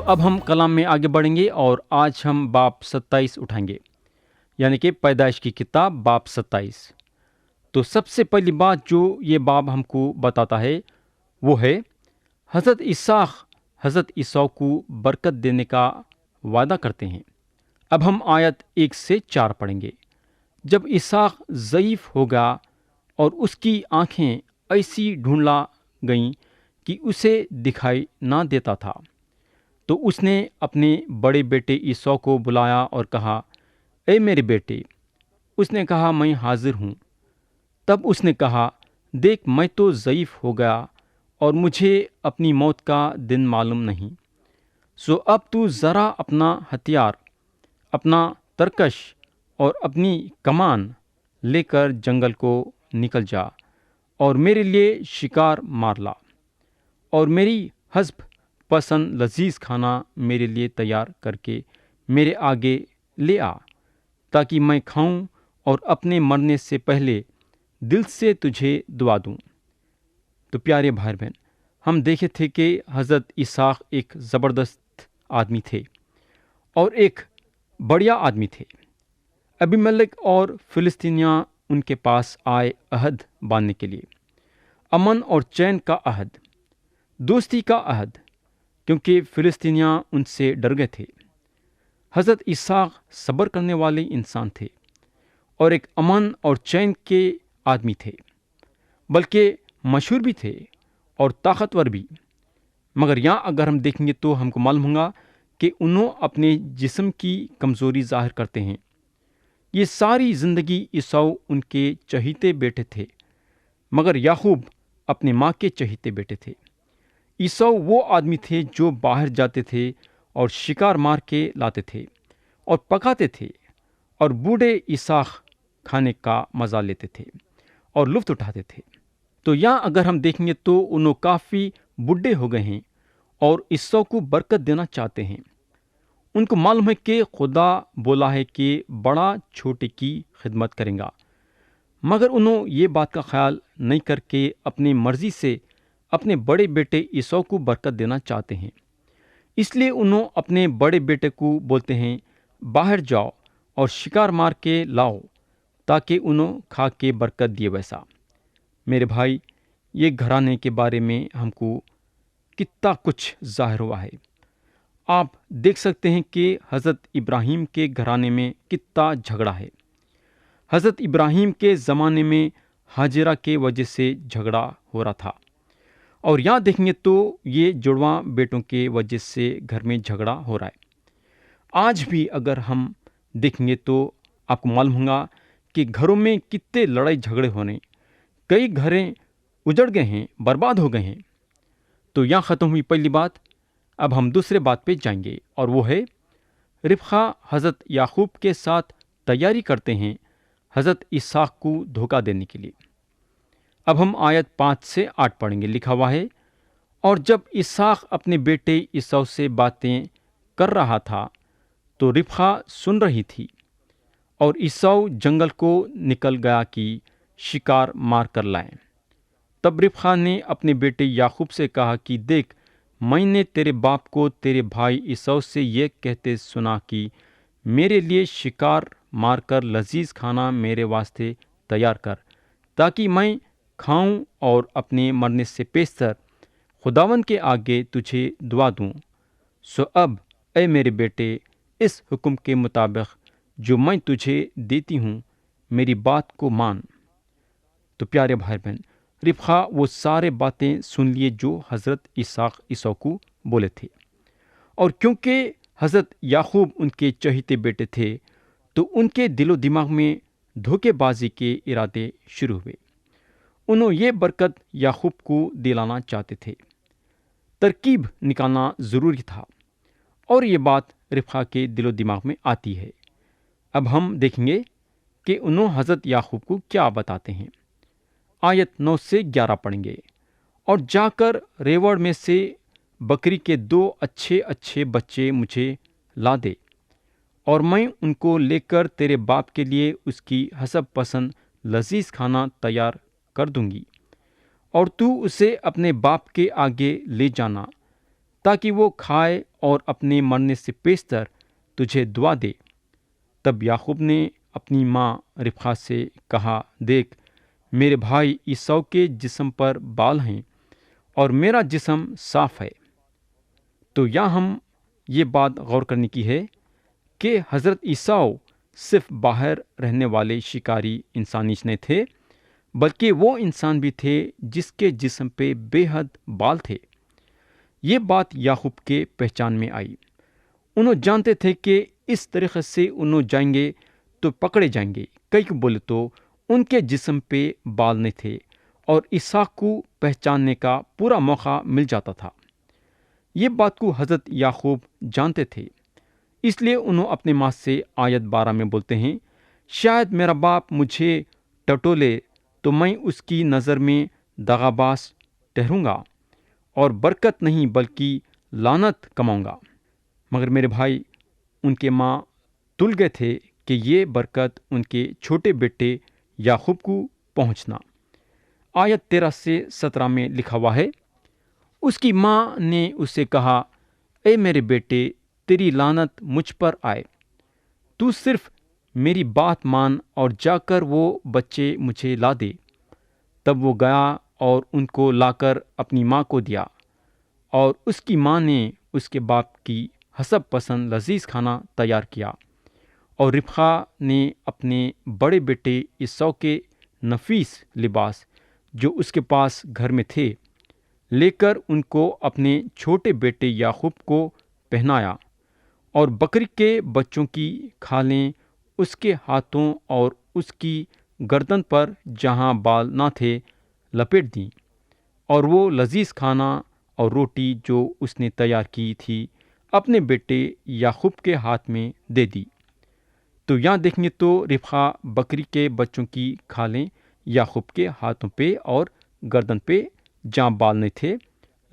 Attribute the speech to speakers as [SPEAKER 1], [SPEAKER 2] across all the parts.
[SPEAKER 1] اب ہم کلام میں آگے بڑھیں گے اور آج ہم باب 27 اٹھائیں گے، یعنی کہ پیدائش کی کتاب باب 27۔ تو سب سے پہلی بات جو یہ باب ہم کو بتاتا ہے وہ ہے حضرت اسحاق حضرت عیسیٰ کو برکت دینے کا وعدہ کرتے ہیں۔ اب ہم آیت 1 سے 4 پڑھیں گے۔ جب اسحاق ضعیف ہو گیا اور اس کی آنکھیں ایسی ڈھونڈلا گئیں کہ اسے دکھائی نہ دیتا تھا، تو اس نے اپنے بڑے بیٹے عیسیٰ کو بلایا اور کہا، اے میرے بیٹے۔ اس نے کہا، میں حاضر ہوں۔ تب اس نے کہا، دیکھ میں تو ضعیف ہو گیا اور مجھے اپنی موت کا دن معلوم نہیں، سو اب تو ذرا اپنا ہتھیار، اپنا ترکش اور اپنی کمان لے کر جنگل کو نکل جا اور میرے لیے شکار مار لا اور میری حسب پسند لذیذ کھانا میرے لیے تیار کر کے میرے آگے لے آ، تاکہ میں کھاؤں اور اپنے مرنے سے پہلے دل سے تجھے دعا دوں۔ تو پیارے بھائی بہن، ہم دیکھے تھے کہ حضرت اسحاق ایک زبردست آدمی تھے اور ایک بڑھیا آدمی تھے۔ ابیملک اور فلسطینیاں ان کے پاس آئے عہد باندھنے کے لیے، امن اور چین کا عہد، دوستی کا عہد، کیونکہ فلسطینیاں ان سے ڈر گئے تھے۔ حضرت اسحاق صبر کرنے والے انسان تھے اور ایک امن اور چین کے آدمی تھے، بلکہ مشہور بھی تھے اور طاقتور بھی۔ مگر یہاں اگر ہم دیکھیں گے تو ہم کو معلوم ہوگا کہ انہوں اپنے جسم کی کمزوری ظاہر کرتے ہیں۔ یہ ساری زندگی عیساؤ ان کے چہیتے بیٹے تھے، مگر یعقوب اپنے ماں کے چہیتے بیٹے تھے۔ عیساؤ وہ آدمی تھے جو باہر جاتے تھے اور شکار مار کے لاتے تھے اور پکاتے تھے، اور بوڑھے اسحاق کھانے کا مزہ لیتے تھے اور لطف اٹھاتے تھے۔ تو یہاں اگر ہم دیکھیں گے تو انہوں کافی بوڑھے ہو گئے ہیں اور عیسیٰ کو برکت دینا چاہتے ہیں۔ ان کو معلوم ہے کہ خدا بولا ہے کہ بڑا چھوٹے کی خدمت کریں گا، مگر انہوں یہ بات کا خیال نہیں کر کے اپنی مرضی سے اپنے بڑے بیٹے عیسیٰ کو برکت دینا چاہتے ہیں۔ اس لیے انہوں اپنے بڑے بیٹے کو بولتے ہیں، باہر جاؤ اور شکار مار کے لاؤ تاکہ انہوں کھا کے برکت دیے۔ ویسا میرے بھائی، یہ گھرانے کے بارے میں ہم کو کتنا کچھ ظاہر ہوا ہے۔ آپ دیکھ سکتے ہیں کہ حضرت ابراہیم کے گھرانے میں کتنا جھگڑا ہے۔ حضرت ابراہیم کے زمانے میں ہاجرہ کے وجہ سے جھگڑا ہو رہا تھا، اور یہاں دیکھیں گے تو یہ جڑواں بیٹوں کے وجہ سے گھر میں جھگڑا ہو رہا ہے۔ آج بھی اگر ہم دیکھیں گے تو آپ کو معلوم ہوگا کہ گھروں میں کتنے لڑائی جھگڑے ہو رہے ہیں، کئی گھریں اجڑ گئے ہیں، برباد ہو گئے ہیں۔ تو یہاں ختم ہوئی پہلی بات۔ اب ہم دوسرے بات پہ جائیں گے، اور وہ ہے ربقہ حضرت یعقوب کے ساتھ تیاری کرتے ہیں حضرت اسحاق کو دھوکہ دینے کے لیے۔ اب ہم آیت 5 سے 8 پڑھیں گے۔ لکھا ہوا ہے، اور جب اسحاق اپنے بیٹے عیسیٰ سے باتیں کر رہا تھا تو ربقہ سن رہی تھی، اور عیسیٰ جنگل کو نکل گیا کہ شکار مار کر لائیں۔ تب ربقہ نے اپنے بیٹے یعقوب سے کہا کہ دیکھ، میں نے تیرے باپ کو تیرے بھائی عیسیٰ سے یہ کہتے سنا کہ میرے لیے شکار مار کر لذیذ کھانا میرے واسطے تیار کر، تاکہ میں کھاؤں اور اپنے مرنے سے پیشتر خداوند کے آگے تجھے دعا دوں۔ سو اب اے میرے بیٹے، اس حکم کے مطابق جو میں تجھے دیتی ہوں، میری بات کو مان۔ تو پیارے بھائی بہن، ربقہ وہ سارے باتیں سن لیے جو حضرت اسحاق عیسیٰ کو بولے تھے، اور کیونکہ حضرت یعقوب ان کے چہیتے بیٹے تھے تو ان کے دل و دماغ میں دھوکے بازی کے ارادے شروع ہوئے۔ انہوں یہ برکت یعقوب کو دلانا چاہتے تھے، ترکیب نکالنا ضروری تھا، اور یہ بات ربقہ کے دل و دماغ میں آتی ہے۔ اب ہم دیکھیں گے کہ انہوں حضرت یعقوب کو کیا بتاتے ہیں۔ آیت 9 سے 11 پڑھیں گے۔ اور جا کر ریوڑ میں سے بکری کے 2 اچھے اچھے بچے مجھے لا دے، اور میں ان کو لے کر تیرے باپ کے لیے اس کی حسب پسند لذیذ کھانا تیار کر دوں گی، اور تو اسے اپنے باپ کے آگے لے جانا، تاکہ وہ کھائے اور اپنے مرنے سے پیشتر تجھے دعا دے۔ تب یعقوب نے اپنی ماں ربقہ سے کہا، دیکھ، میرے بھائی عیسو کے جسم پر بال ہیں اور میرا جسم صاف ہے۔ تو یہاں ہم یہ بات غور کرنے کی ہے کہ حضرت عیسو صرف باہر رہنے والے شکاری انسان ہی نہیں تھے، بلکہ وہ انسان بھی تھے جس کے جسم پہ بے حد بال تھے۔ یہ بات یعقوب کے پہچان میں آئی۔ انہوں جانتے تھے کہ اس طریقے سے انہوں جائیں گے تو پکڑے جائیں گے، کئی کو بولے تو ان کے جسم پہ بال نہیں تھے اور اسحاق کو پہچاننے کا پورا موقع مل جاتا تھا۔ یہ بات کو حضرت یعقوب جانتے تھے، اس لیے انہوں اپنے ماں سے آیت 12 میں بولتے ہیں، شاید میرا باپ مجھے ٹٹولے تو میں اس کی نظر میں دغاباز ٹھہروں گا اور برکت نہیں بلکہ لعنت کماؤں گا۔ مگر میرے بھائی، ان کے ماں تل گئے تھے کہ یہ برکت ان کے چھوٹے بیٹے یعقوب کو پہنچنا۔ آیت 13 سے 17 میں لکھا ہوا ہے، اس کی ماں نے اسے کہا، اے میرے بیٹے، تیری لعنت مجھ پر آئے، تو صرف میری بات مان اور جا کر وہ بچے مجھے لا دے۔ تب وہ گیا اور ان کو لا کر اپنی ماں کو دیا، اور اس کی ماں نے اس کے باپ کی حسب پسند لذیذ کھانا تیار کیا، اور ربقہ نے اپنے بڑے بیٹے عیسو کے نفیس لباس جو اس کے پاس گھر میں تھے لے کر ان کو اپنے چھوٹے بیٹے یعقوب کو پہنایا، اور بکری کے بچوں کی کھالیں اس کے ہاتھوں اور اس کی گردن پر جہاں بال نہ تھے لپیٹ دیں، اور وہ لذیذ کھانا اور روٹی جو اس نے تیار کی تھی اپنے بیٹے یعقوب کے ہاتھ میں دے دی۔ تو یہاں دیکھیں گے تو ربقہ بکری کے بچوں کی کھالیں یعقوب کے ہاتھوں پہ اور گردن پہ جہاں بال نہیں تھے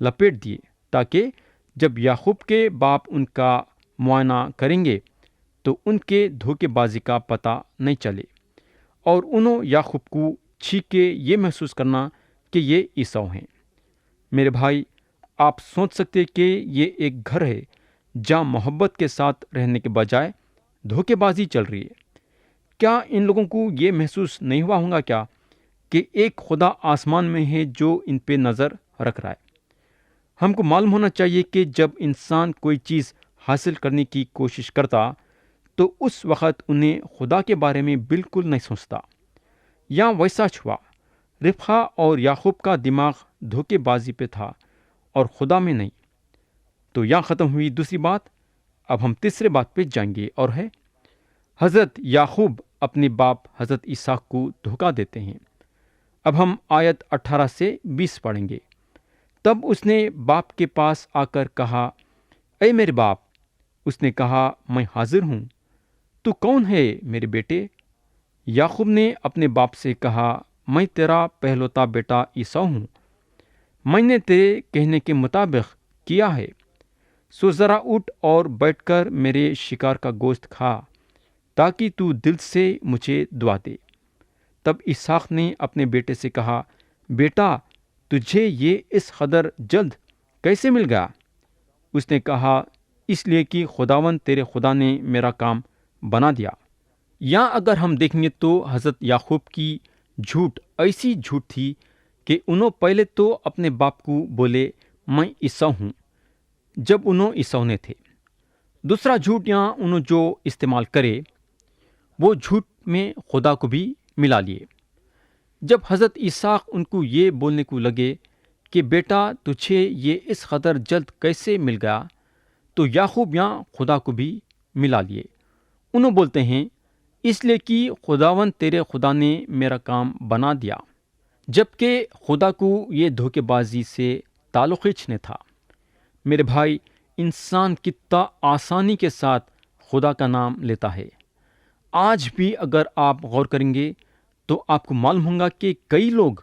[SPEAKER 1] لپیٹ دیے، تاکہ جب یعقوب کے باپ ان کا معائنہ کریں گے تو ان کے دھوکے بازی کا پتہ نہیں چلے، اور انہوں یعقوب کو چھینک کے یہ محسوس کرنا کہ یہ عیسو ہیں۔ میرے بھائی، آپ سوچ سکتے کہ یہ ایک گھر ہے جہاں محبت کے ساتھ رہنے کے بجائے دھوکے بازی چل رہی ہے۔ کیا ان لوگوں کو یہ محسوس نہیں ہوا ہوگا کیا کہ ایک خدا آسمان میں ہے جو ان پہ نظر رکھ رہا ہے؟ ہم کو معلوم ہونا چاہیے کہ جب انسان کوئی چیز حاصل کرنے کی کوشش کرتا تو اس وقت انہیں خدا کے بارے میں بالکل نہیں سوچتا۔ یہاں ویسا ہوا، ربقہ اور یعقوب کا دماغ دھوکے بازی پہ تھا اور خدا میں نہیں۔ تو یہاں ختم ہوئی دوسری بات۔ اب ہم تیسرے بات پہ جائیں گے، اور ہے حضرت یعقوب اپنے باپ حضرت اسحاق کو دھوکہ دیتے ہیں۔ اب ہم آیت 18 سے 20 پڑھیں گے۔ تب اس نے باپ کے پاس آ کر کہا، اے میرے باپ۔ اس نے کہا، میں حاضر ہوں، تو کون ہے میرے بیٹے؟ یعقوب نے اپنے باپ سے کہا، میں تیرا پہلوتا بیٹا عیسو ہوں، میں نے تیرے کہنے کے مطابق کیا ہے، سو ذرا اٹھ اور بیٹھ کر میرے شکار کا گوشت کھا، تاکہ تو دل سے مجھے دعا دے۔ تب اسحاق نے اپنے بیٹے سے کہا، بیٹا، تجھے یہ اس قدر جلد کیسے مل گیا؟ اس نے کہا، اس لیے کہ خداوند تیرے خدا نے میرا کام بنا دیا۔ یہاں اگر ہم دیکھیں گے تو حضرت یعقوب کی جھوٹ ایسی جھوٹ تھی کہ انہوں پہلے تو اپنے باپ کو بولے، میں عیسو ہوں، جب انہوں عیسو نے تھے۔ دوسرا جھوٹ یہاں انہوں جو استعمال کرے، وہ جھوٹ میں خدا کو بھی ملا لیے۔ جب حضرت اسحاق ان کو یہ بولنے کو لگے کہ بیٹا، تجھے یہ اس قدر جلد کیسے مل گیا، تو یعقوب یہاں خدا کو بھی ملا لیے۔ انہوں بولتے ہیں، اس لیے کہ خداوند تیرے خدا نے میرا کام بنا دیا، جبکہ خدا کو یہ دھوکے بازی سے تعلق نہیں تھا۔ میرے بھائی، انسان کتنا آسانی کے ساتھ خدا کا نام لیتا ہے۔ آج بھی اگر آپ غور کریں گے تو آپ کو معلوم ہوگا کہ کئی لوگ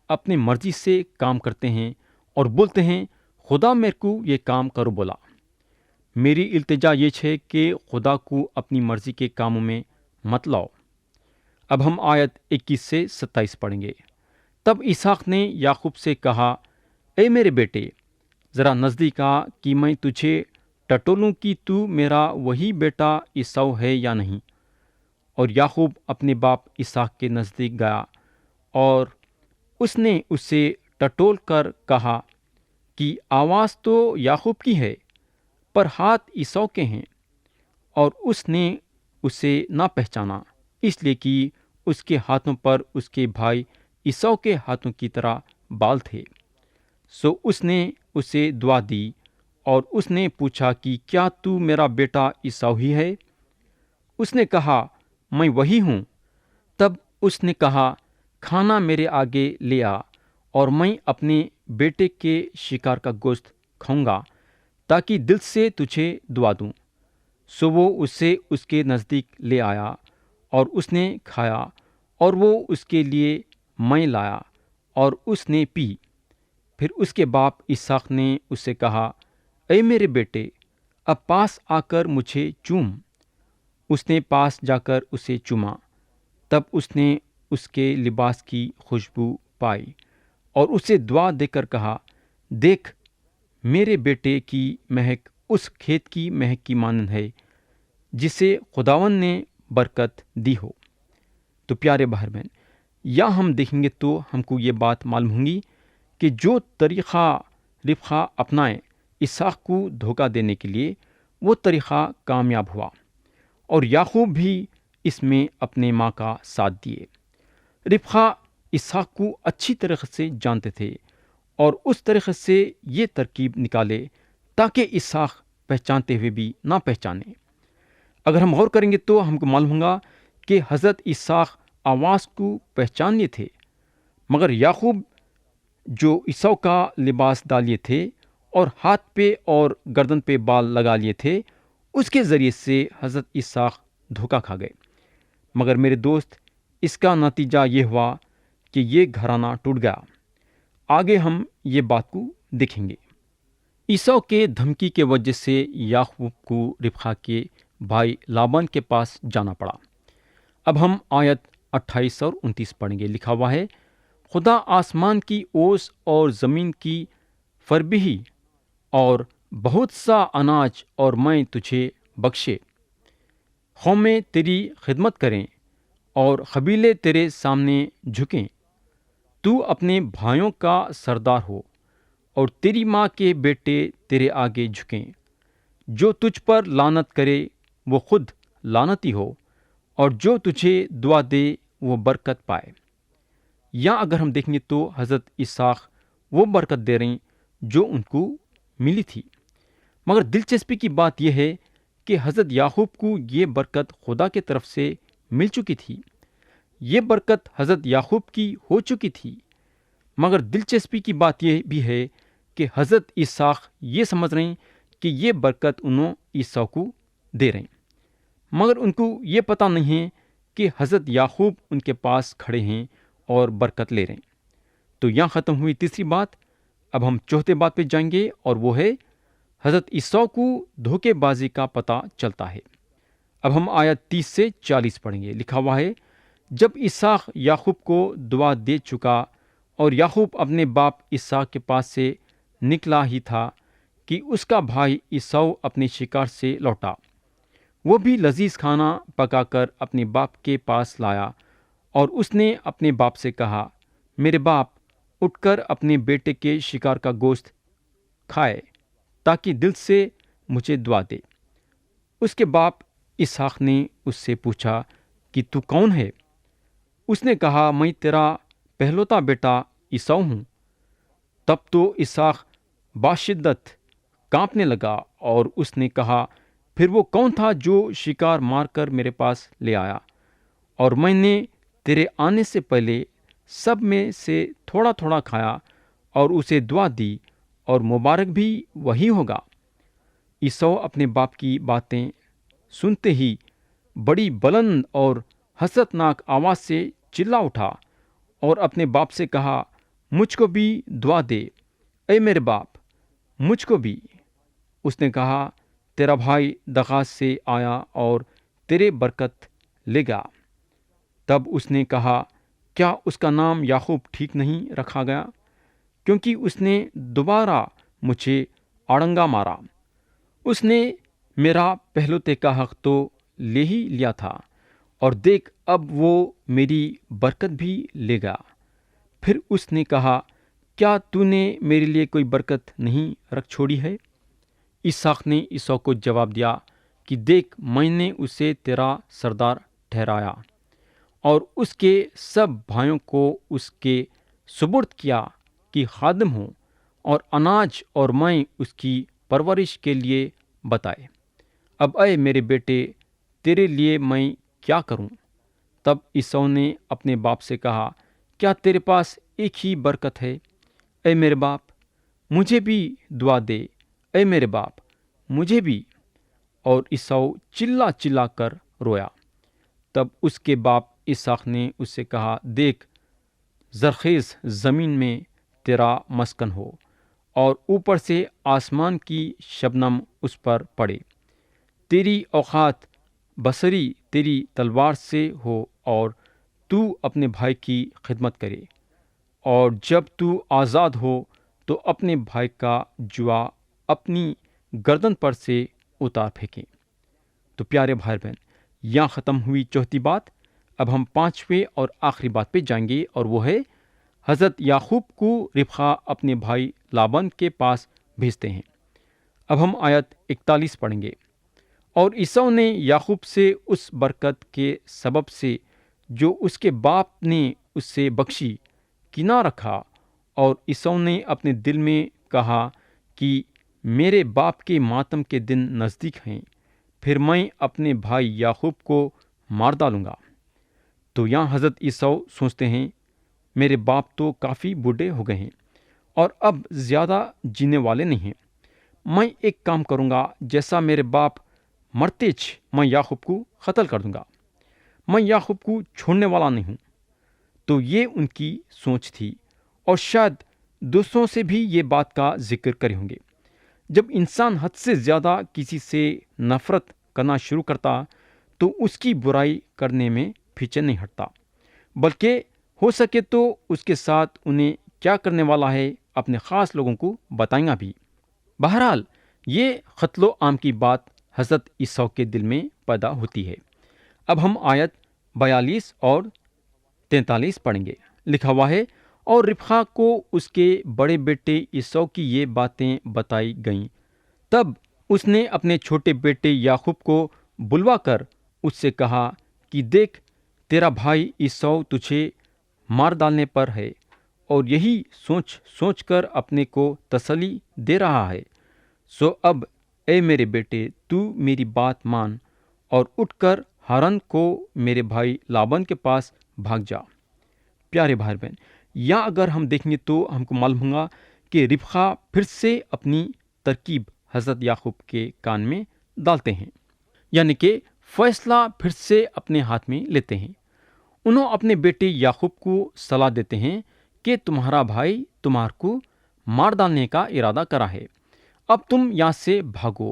[SPEAKER 1] اپنے مرضی سے کام کرتے ہیں اور بولتے ہیں، خدا میرے کو یہ کام کرو بولا۔ میری التجا یہ ہے کہ خدا کو اپنی مرضی کے کاموں میں مت لاؤ۔ اب ہم آیت 21 سے 27 پڑھیں گے۔ تب اسحاق نے یعقوب سے کہا، اے میرے بیٹے، ذرا نزدیک آ کہ میں تجھے ٹٹولوں کہ تو میرا وہی بیٹا عیسو ہے یا نہیں۔ اور یعقوب اپنے باپ اسحاق کے نزدیک گیا، اور اس نے اسے ٹٹول کر کہا کہ آواز تو یعقوب کی ہے، پر ہاتھ عیسو کے ہیں۔ اور اس نے اسے نہ پہچانا، اس لیے کہ اس کے ہاتھوں پر اس کے بھائی عیسو کے ہاتھوں کی طرح بال تھے۔ سو اس نے اسے دعا دی، اور اس نے پوچھا کہ کیا تو میرا بیٹا عیسو ہی ہے؟ اس نے کہا، میں وہی ہوں۔ تب اس نے کہا، کھانا میرے آگے لے آ، اور میں اپنے بیٹے کے شکار کا گوشت کھاؤں گا، تاکہ دل سے تجھے دعا دوں۔ سو وہ اسے اس کے نزدیک لے آیا، اور اس نے کھایا، اور وہ اس کے لیے میں لایا، اور اس نے پی۔ پھر اس کے باپ اسحاق نے اس سے کہا، اے میرے بیٹے، اب پاس آ کر مجھے چوم۔ اس نے پاس جا کر اسے چوما۔ تب اس نے اس کے لباس کی خوشبو پائی، اور اسے دعا دے کر کہا، دیکھ، میرے بیٹے کی مہک اس کھیت کی مہک کی مانند ہے جسے خداوند نے برکت دی ہو۔ تو پیارے بھائی بہن، یا ہم دیکھیں گے تو ہم کو یہ بات معلوم ہوگی کہ جو طریقہ ربقہ اپنائے اسحاق کو دھوکہ دینے کے لیے، وہ طریقہ کامیاب ہوا، اور یعقوب بھی اس میں اپنے ماں کا ساتھ دیے۔ ربقہ اسحاق کو اچھی طریقے سے جانتے تھے، اور اس طریقے سے یہ ترکیب نکالے تاکہ اسحاق پہچانتے ہوئے بھی نہ پہچانے۔ اگر ہم غور کریں گے تو ہم کو معلوم ہوگا کہ حضرت اسحاق آواز کو پہچان لیے تھے، مگر یعقوب جو عیسو کا لباس ڈالیے تھے اور ہاتھ پہ اور گردن پہ بال لگا لیے تھے، اس کے ذریعے سے حضرت اسحاق دھوکہ کھا گئے۔ مگر میرے دوست، اس کا نتیجہ یہ ہوا کہ یہ گھرانہ ٹوٹ گیا۔ آگے ہم یہ بات کو دیکھیں گے۔ عیسو کے دھمکی کے وجہ سے یعقوب کو ربقہ کے بھائی لابان کے پاس جانا پڑا۔ اب ہم آیت 28 اور 29 پڑھیں گے۔ لکھا ہوا ہے، خدا آسمان کی اوس اور زمین کی فربہی اور بہت سا اناج اور میں تجھے بخشے، قومیں تیری خدمت کریں اور قبیلے تیرے سامنے جھکیں۔ تو اپنے بھائیوں کا سردار ہو، اور تیری ماں کے بیٹے تیرے آگے جھکیں۔ جو تجھ پر لعنت کرے وہ خود لعنتی ہو، اور جو تجھے دعا دے وہ برکت پائے۔ یا اگر ہم دیکھیں گے تو حضرت اسحاق وہ برکت دے رہے ہیں جو ان کو ملی تھی، مگر دلچسپی کی بات یہ ہے کہ حضرت یعقوب کو یہ برکت خدا کی طرف سے مل چکی تھی، یہ برکت حضرت یعقوب کی ہو چکی تھی، مگر دلچسپی کی بات یہ بھی ہے کہ حضرت اسحاق یہ سمجھ رہے ہیں کہ یہ برکت انہوں عیسو کو دے رہے ہیں، مگر ان کو یہ پتہ نہیں ہے کہ حضرت یعقوب ان کے پاس کھڑے ہیں اور برکت لے رہے ہیں۔ تو یہاں ختم ہوئی تیسری بات۔ اب ہم چوتھے بات پہ جائیں گے، اور وہ ہے حضرت عیسو کو دھوکے بازی کا پتہ چلتا ہے۔ اب ہم آیت 30 سے 40 پڑھیں گے۔ لکھا ہوا ہے، جب اسحاق یعقوب کو دعا دے چکا اور یعقوب اپنے باپ اسحاق کے پاس سے نکلا ہی تھا کہ اس کا بھائی عیسو اپنے شکار سے لوٹا۔ وہ بھی لذیذ کھانا پکا کر اپنے باپ کے پاس لایا، اور اس نے اپنے باپ سے کہا، میرے باپ، اٹھ کر اپنے بیٹے کے شکار کا گوشت کھائے، تاکہ دل سے مجھے دعا دے۔ اس کے باپ اسحاق نے اس سے پوچھا کہ تو کون ہے؟ اس نے کہا، میں تیرا پہلوتا بیٹا عیسو ہوں۔ تب تو اسحاق باشدت کانپنے لگا، اور اس نے کہا، پھر وہ کون تھا جو شکار مار کر میرے پاس لے آیا؟ اور میں نے تیرے آنے سے پہلے سب میں سے تھوڑا تھوڑا کھایا اور اسے دعا دی، اور مبارک بھی وہی ہوگا۔ عیسو اپنے باپ کی باتیں سنتے ہی بڑی بلند اور حسرت ناک آواز سے چلا اٹھا، اور اپنے باپ سے کہا، مجھ کو بھی دعا دے، اے میرے باپ، مجھ کو بھی۔ اس نے کہا، تیرا بھائی دغاس سے آیا اور تیرے برکت لے گا۔ تب اس نے کہا، کیا اس کا نام یعقوب ٹھیک نہیں رکھا گیا؟ کیونکہ اس نے دوبارہ مجھے آڑنگا مارا۔ اس نے میرا پہلوتے کا حق تو لے ہی لیا تھا، اور دیکھ اب وہ میری برکت بھی لے گا۔ پھر اس نے کہا، کیا تو نے میرے لیے کوئی برکت نہیں رکھ چھوڑی ہے؟ اسحاق نے عیسیٰ کو جواب دیا کہ دیکھ، میں نے اسے تیرا سردار ٹھہرایا اور اس کے سب بھائیوں کو اس کے سپرد کیا کہ خادم ہوں، اور اناج اور میں اس کی پرورش کے لیے بتائے۔ اب اے میرے بیٹے، تیرے لیے میں کیا کروں؟ تب عیسیٰ نے اپنے باپ سے کہا، کیا تیرے پاس ایک ہی برکت ہے؟ اے میرے باپ، مجھے بھی دعا دے، اے میرے باپ، مجھے بھی۔ اور عیسیٰ چلا چلا کر رویا۔ تب اس کے باپ اسحاق نے اس سے کہا، دیکھ، زرخیز زمین میں تیرا مسکن ہو، اور اوپر سے آسمان کی شبنم اس پر پڑے۔ تیری اوقات بصری تیری تلوار سے ہو، اور تو اپنے بھائی کی خدمت کرے، اور جب تو آزاد ہو تو اپنے بھائی کا جوا اپنی گردن پر سے اتار پھینکے۔ تو پیارے بھائی بہن، یہاں ختم ہوئی چوتھی بات۔ اب ہم پانچویں اور آخری بات پہ جائیں گے، اور وہ ہے حضرت یعقوب کو ربقہ اپنے بھائی لابان کے پاس بھیجتے ہیں۔ اب ہم آیت 41 پڑھیں گے۔ اور عیسیٰ نے یعقوب سے اس برکت کے سبب سے جو اس کے باپ نے اس سے بخشی کنار رکھا، اور عیسیٰ نے اپنے دل میں کہا کہ میرے باپ کے ماتم کے دن نزدیک ہیں، پھر میں اپنے بھائی یعقوب کو مار ڈالوں گا۔ تو یہاں حضرت عیسیٰ سوچتے ہیں، میرے باپ تو کافی بوڑھے ہو گئے ہیں اور اب زیادہ جینے والے نہیں ہیں۔ میں ایک کام کروں گا، جیسا میرے باپ مرتےچ میں یعقوب کو قتل کر دوں گا۔ میں یعقوب کو چھوڑنے والا نہیں ہوں۔ تو یہ ان کی سوچ تھی، اور شاید دوسروں سے بھی یہ بات کا ذکر کرے ہوں گے۔ جب انسان حد سے زیادہ کسی سے نفرت کرنا شروع کرتا تو اس کی برائی کرنے میں پیچھے نہیں ہٹتا، بلکہ ہو سکے تو اس کے ساتھ انہیں کیا کرنے والا ہے اپنے خاص لوگوں کو بتائیں گا بھی۔ بہرحال یہ قتل و عام کی بات حضرت عیسیٰ کے دل میں پیدا ہوتی ہے۔ اب ہم آیت 42 اور 43 پڑھیں گے۔ لکھا ہوا ہے، اور ربقہ کو اس کے بڑے بیٹے عیسیٰ کی یہ باتیں بتائی گئیں۔ تب اس نے اپنے چھوٹے بیٹے یعقوب کو بلوا کر اس سے کہا کہ دیکھ، تیرا بھائی عیسیٰ تجھے مار ڈالنے پر ہے، اور یہی سوچ سوچ کر اپنے کو تسلی دے رہا ہے۔ سو اب اے میرے بیٹے، تو میری بات مان اور اٹھ کر ہارن کو میرے بھائی لابان کے پاس بھاگ جا۔ پیارے بھائی بہن، یا اگر ہم دیکھیں گے تو ہم کو معلوم ہوگا کہ ربقہ پھر سے اپنی ترکیب حضرت یعقوب کے کان میں ڈالتے ہیں، یعنی کہ فیصلہ پھر سے اپنے ہاتھ میں لیتے ہیں۔ انہوں اپنے بیٹے یعقوب کو صلاح دیتے ہیں کہ تمہارا بھائی تمہار کو مار ڈالنے کا ارادہ کرا ہے، اب تم یہاں سے بھاگو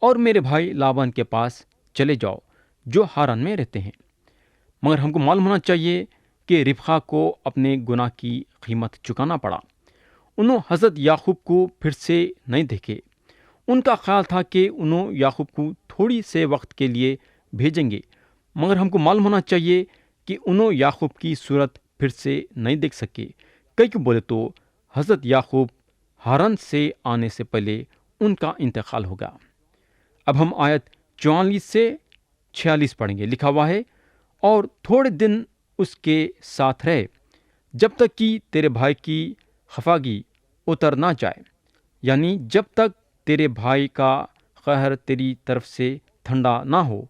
[SPEAKER 1] اور میرے بھائی لابان کے پاس چلے جاؤ جو ہارن میں رہتے ہیں۔ مگر ہم کو معلوم ہونا چاہیے کہ ربقہ کو اپنے گناہ کی قیمت چکانا پڑا۔ انہوں حضرت یعقوب کو پھر سے نہیں دیکھے۔ ان کا خیال تھا کہ انہوں یعقوب کو تھوڑی سے وقت کے لیے بھیجیں گے، مگر ہم کو معلوم ہونا چاہیے کہ انہوں یعقوب کی صورت پھر سے نہیں دیکھ سکے، کیوں بولے تو حضرت یعقوب ہارن سے آنے سے پہلے ان کا انتقال ہوگا۔ اب ہم آیت 44 سے 46 پڑھیں گے۔ لکھا ہوا ہے، اور تھوڑے دن اس کے ساتھ رہے جب تک کہ تیرے بھائی کی خفاگی اتر نہ جائے، یعنی جب تک تیرے بھائی کا قہر تیری طرف سے ٹھنڈا نہ ہو،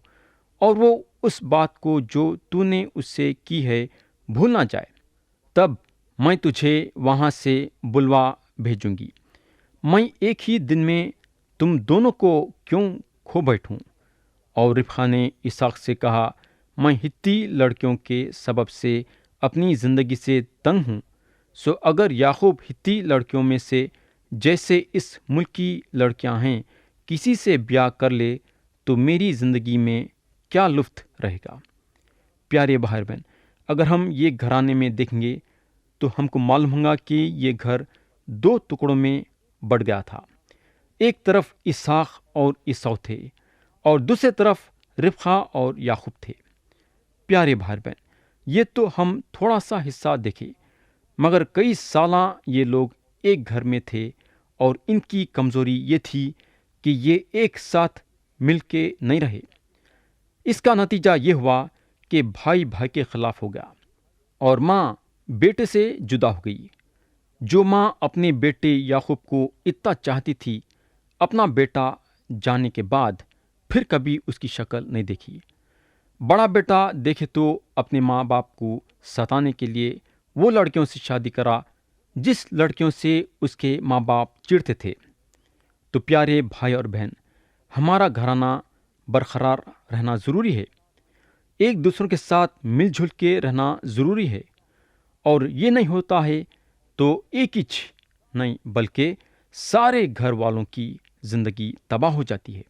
[SPEAKER 1] اور وہ اس بات کو جو تو نے اس سے کی ہے بھول نہ جائے، تب میں تجھے وہاں سے بلوا بھیجوں گی۔ میں ایک ہی دن میں تم دونوں کو کیوں کھو بیٹھوں؟ اور ربقہ نے اسحاق سے کہا، میں ہتی لڑکیوں کے سبب سے اپنی زندگی سے تنگ ہوں، سو اگر یعقوب ہتی لڑکیوں میں سے جیسے اس ملک کی لڑکیاں ہیں کسی سے بیاہ کر لے تو میری زندگی میں کیا لطف رہے گا۔ پیارے بھائی بہن، اگر ہم یہ گھرانے میں دیکھیں گے تو ہم کو معلوم ہوگا کہ یہ گھر دو ٹکڑوں میں بڑھ گیا تھا۔ ایک طرف اسحاق اور عیسو تھے اور دوسری طرف ربقہ اور یعقوب تھے۔ پیارے بھائی بہن، یہ تو ہم تھوڑا سا حصہ دیکھیں، مگر کئی سالہ یہ لوگ ایک گھر میں تھے اور ان کی کمزوری یہ تھی کہ یہ ایک ساتھ مل کے نہیں رہے۔ اس کا نتیجہ یہ ہوا کہ بھائی بھائی کے خلاف ہو گیا اور ماں بیٹے سے جدا ہو گئی۔ جو ماں اپنے بیٹے یعقوب کو اتنا چاہتی تھی، اپنا بیٹا جانے کے بعد پھر کبھی اس کی شکل نہیں دیکھی۔ بڑا بیٹا دیکھے تو اپنے ماں باپ کو ستانے کے لیے وہ لڑکیوں سے شادی کرا جس لڑکیوں سے اس کے ماں باپ چڑھتے تھے۔ تو پیارے بھائی اور بہن، ہمارا گھرانہ برقرار رہنا ضروری ہے، ایک دوسروں کے ساتھ مل جل کے رہنا ضروری ہے، اور یہ نہیں ہوتا ہے تو ایک ہی نہیں بلکہ سارے گھر والوں کی زندگی تباہ ہو جاتی ہے۔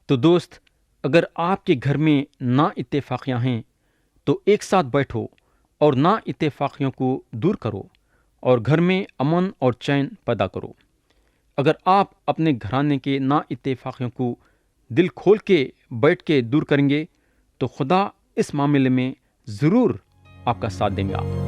[SPEAKER 1] تو دوست، اگر آپ کے گھر میں نا اتفاقیاں ہیں تو ایک ساتھ بیٹھو اور نا اتفاقیوں کو دور کرو اور گھر میں امن اور چین پیدا کرو۔ اگر آپ اپنے گھرانے کے نا اتفاقیوں کو دل کھول کے بیٹھ کے دور کریں گے تو خدا اس معاملے میں ضرور آپ کا ساتھ دیں گا۔